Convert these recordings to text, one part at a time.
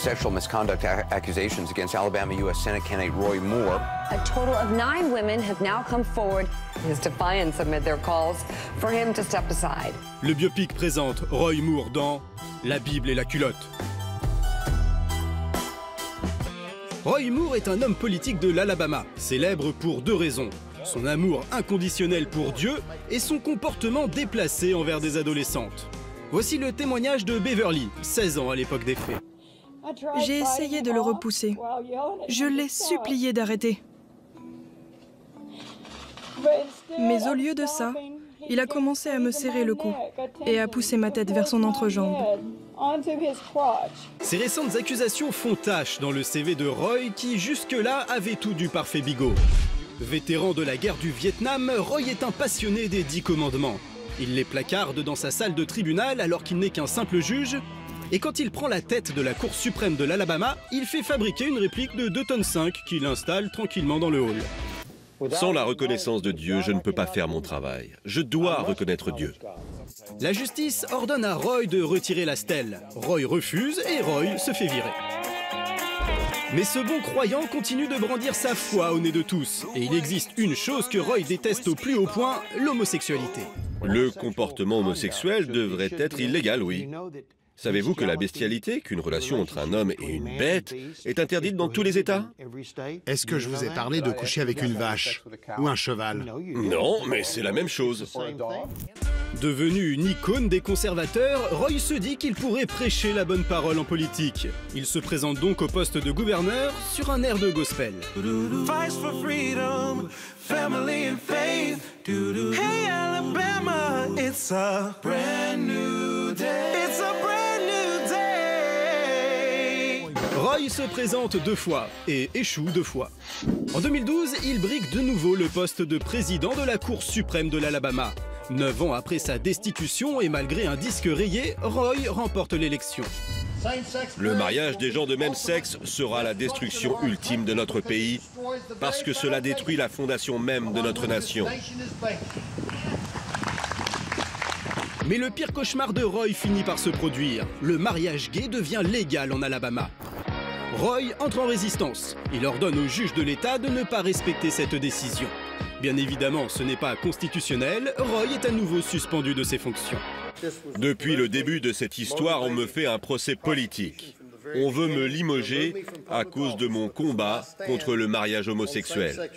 sexual misconduct accusations against Alabama U.S. Senate candidate Roy Moore. A total of 9 women have now come forward. His defiance amid their calls for him to step aside. Le biopic présente Roy Moore dans La Bible et la culotte. Roy Moore est un homme politique de l'Alabama, célèbre pour 2 raisons. Son amour inconditionnel pour Dieu et son comportement déplacé envers des adolescentes. Voici le témoignage de Beverly, 16 ans à l'époque des faits. J'ai essayé de le repousser. Je l'ai supplié d'arrêter. Mais au lieu de ça, il a commencé à me serrer le cou et à pousser ma tête vers son entrejambe. Ces récentes accusations font tache dans le CV de Roy qui jusque-là avait tout du parfait bigot. Vétéran de la guerre du Vietnam, Roy est un passionné des 10 commandements. Il les placarde dans sa salle de tribunal alors qu'il n'est qu'un simple juge. Et quand il prend la tête de la Cour suprême de l'Alabama, il fait fabriquer une réplique de 2,5 tonnes qu'il installe tranquillement dans le hall. Sans la reconnaissance de Dieu, je ne peux pas faire mon travail. Je dois reconnaître Dieu. La justice ordonne à Roy de retirer la stèle. Roy refuse et Roy se fait virer. Mais ce bon croyant continue de brandir sa foi au nez de tous. Et il existe une chose que Roy déteste au plus haut point, l'homosexualité. Le comportement homosexuel devrait être illégal, oui. Savez-vous que la bestialité, qu'une relation entre un homme et une bête, est interdite dans tous les États? Est-ce que je vous ai parlé de coucher avec une vache ou un cheval? Non, mais c'est la même chose. Devenu une icône des conservateurs, Roy se dit qu'il pourrait prêcher la bonne parole en politique. Il se présente donc au poste de gouverneur sur un air de gospel. Hey Alabama, it's a brand new day. It's a brand new day. Roy se présente 2 fois et échoue 2 fois. En 2012, il brigue de nouveau le poste de président de la Cour suprême de l'Alabama. 9 ans après sa destitution et malgré un disque rayé, Roy remporte l'élection. Le mariage des gens de même sexe sera la destruction ultime de notre pays parce que cela détruit la fondation même de notre nation. Mais le pire cauchemar de Roy finit par se produire. Le mariage gay devient légal en Alabama. Roy entre en résistance. Il ordonne au juge de l'État de ne pas respecter cette décision. Bien évidemment, ce n'est pas constitutionnel. Roy est à nouveau suspendu de ses fonctions. Depuis le début de cette histoire, on me fait un procès politique. On veut me limoger à cause de mon combat contre le mariage homosexuel.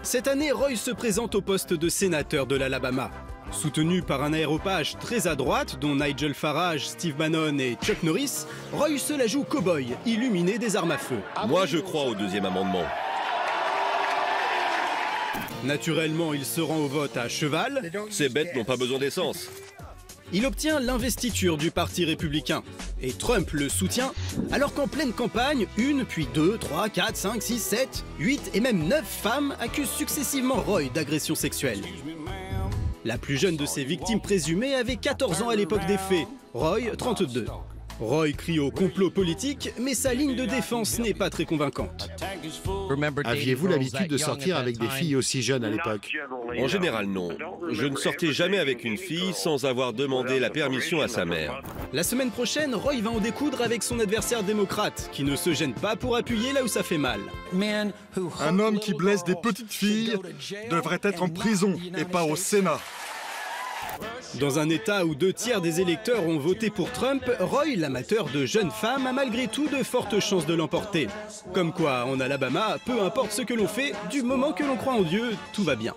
Cette année, Roy se présente au poste de sénateur de l'Alabama. Soutenu par un aéropage très à droite, dont Nigel Farage, Steve Bannon et Chuck Norris, Roy se la joue cow-boy, illuminé des armes à feu. Moi, je crois au 2e amendement. Naturellement, il se rend au vote à cheval. Ces bêtes n'ont pas besoin d'essence. Il obtient l'investiture du Parti républicain. Et Trump le soutient, alors qu'en pleine campagne, 1, puis 2, 3, 4, 5, 6, 7, 8 et même 9 femmes accusent successivement Roy d'agression sexuelle. La plus jeune de ces victimes présumées avait 14 ans à l'époque des faits, Roy 32. Roy crie au complot politique, mais sa ligne de défense n'est pas très convaincante. Aviez-vous l'habitude de sortir avec des filles aussi jeunes à l'époque? En général, non. Je ne sortais jamais avec une fille sans avoir demandé la permission à sa mère. La semaine prochaine, Roy va en découdre avec son adversaire démocrate, qui ne se gêne pas pour appuyer là où ça fait mal. Un homme qui blesse des petites filles devrait être en prison et pas au Sénat. Dans un État où 2 tiers des électeurs ont voté pour Trump, Roy, l'amateur de jeunes femmes, a malgré tout de fortes chances de l'emporter. Comme quoi, en Alabama, peu importe ce que l'on fait, du moment que l'on croit en Dieu, tout va bien.